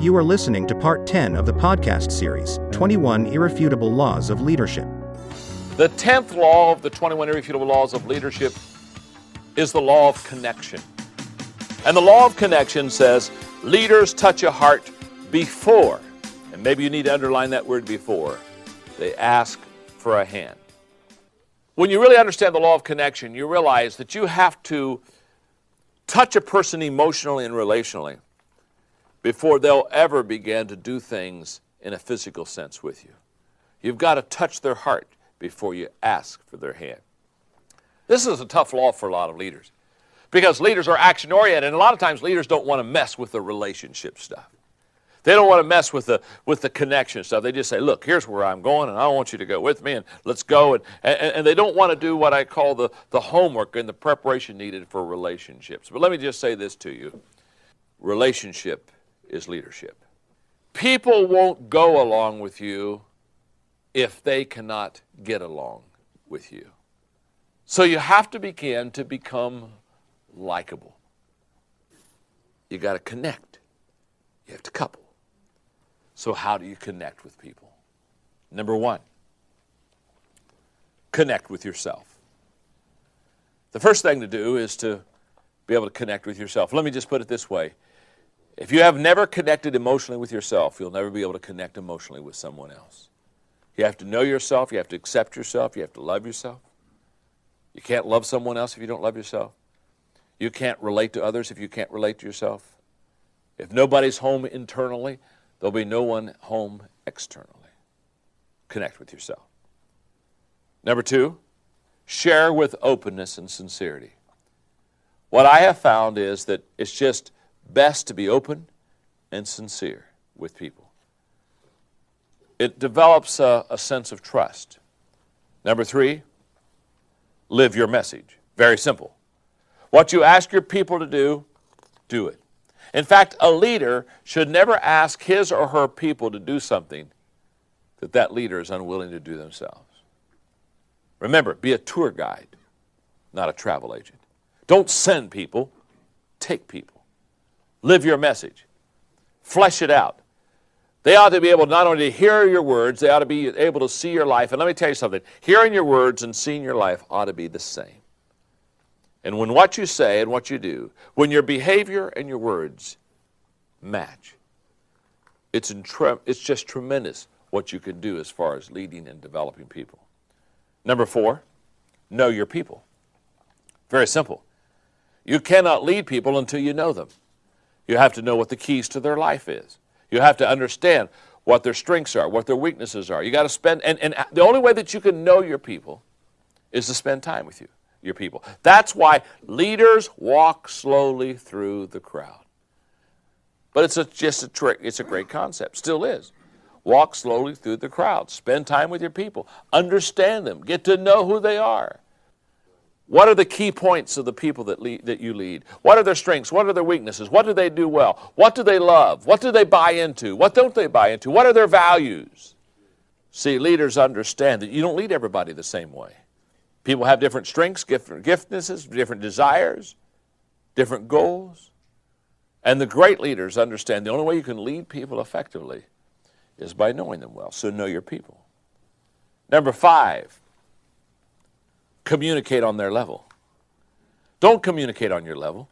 You are listening to Part 10 of the podcast series, 21 Irrefutable Laws of Leadership. The 10th law of the 21 Irrefutable Laws of Leadership is the law of connection. And the law of connection says, leaders touch a heart before, and maybe you need to underline that word before, they ask for a hand. When you really understand the law of connection, you realize that you have to touch a person emotionally and relationally before they'll ever begin to do things in a physical sense with you. You've got to touch their heart before you ask for their hand. This is a tough law for a lot of leaders because leaders are action-oriented, and a lot of times leaders don't want to mess with the relationship stuff. They don't want to mess with the connection stuff. They just say, look, here's where I'm going, and I want you to go with me, and let's go. And they don't want to do what I call the homework and the preparation needed for relationships. But let me just say this to you. Relationship is leadership. People won't go along with you if they cannot get along with you. So you have to begin to become likable. You got to connect. You have to couple. So how do you connect with people? Number one, connect with yourself. The first thing to do is to be able to connect with yourself. Let me just put it this way. If you have never connected emotionally with yourself, you'll never be able to connect emotionally with someone else. You have to know yourself. You have to accept yourself. You have to love yourself. You can't love someone else if you don't love yourself. You can't relate to others if you can't relate to yourself. If nobody's home internally, there'll be no one home externally. Connect with yourself. Number two, share with openness and sincerity. What I have found is that it's just best to be open and sincere with people. It develops a sense of trust. Number three, live your message. Very simple. What you ask your people to do, do it. In fact, a leader should never ask his or her people to do something that leader is unwilling to do themselves. Remember, be a tour guide, not a travel agent. Don't send people, take people. Live your message. Flesh it out. They ought to be able not only to hear your words, they ought to be able to see your life. And let me tell you something. Hearing your words and seeing your life ought to be the same. And when what you say and what you do, when your behavior and your words match, it's just tremendous what you can do as far as leading and developing people. Number four, know your people. Very simple. You cannot lead people until you know them. You have to know what the keys to their life is. You have to understand what their strengths are, what their weaknesses are. You got to spend, and the only way that you can know your people is to spend time with your people. That's why leaders walk slowly through the crowd. But it's just a trick. It's a great concept. Still is. Walk slowly through the crowd. Spend time with your people. Understand them. Get to know who they are. What are the key points of the people that you lead? What are their strengths? What are their weaknesses? What do they do well? What do they love? What do they buy into? What don't they buy into? What are their values? See, leaders understand that you don't lead everybody the same way. People have different strengths, different giftnesses, different desires, different goals. And the great leaders understand the only way you can lead people effectively is by knowing them well. So know your people. Number five, communicate on their level. Don't communicate on your level.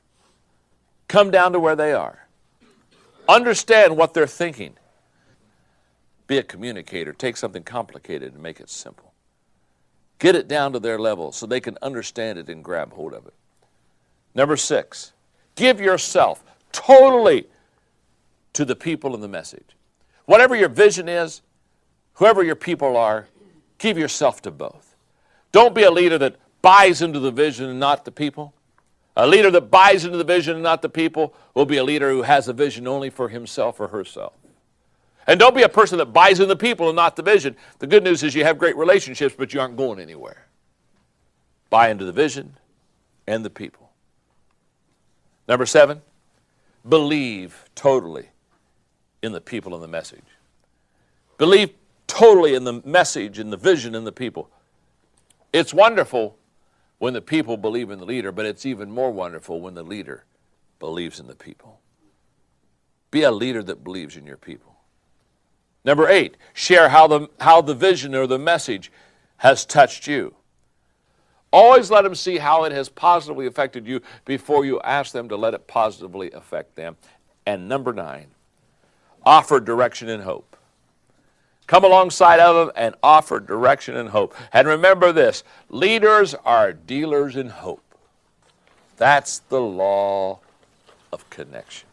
Come down to where they are. Understand what they're thinking. Be a communicator. Take something complicated and make it simple. Get it down to their level so they can understand it and grab hold of it. Number six, give yourself totally to the people and the message. Whatever your vision is, whoever your people are, give yourself to both. Don't be a leader that buys into the vision and not the people. A leader that buys into the vision and not the people will be a leader who has a vision only for himself or herself. And don't be a person that buys into the people and not the vision. The good news is you have great relationships, but you aren't going anywhere. Buy into the vision and the people. Number seven, believe totally in the people and the message. Believe totally in the message and the vision and the people. It's wonderful when the people believe in the leader, but it's even more wonderful when the leader believes in the people. Be a leader that believes in your people. Number 8, share how the vision or the message has touched you. Always let them see how it has positively affected you before you ask them to let it positively affect them. And number 9, offer direction and hope. Come alongside of them and offer direction and hope. And remember this, leaders are dealers in hope. That's the law of connection.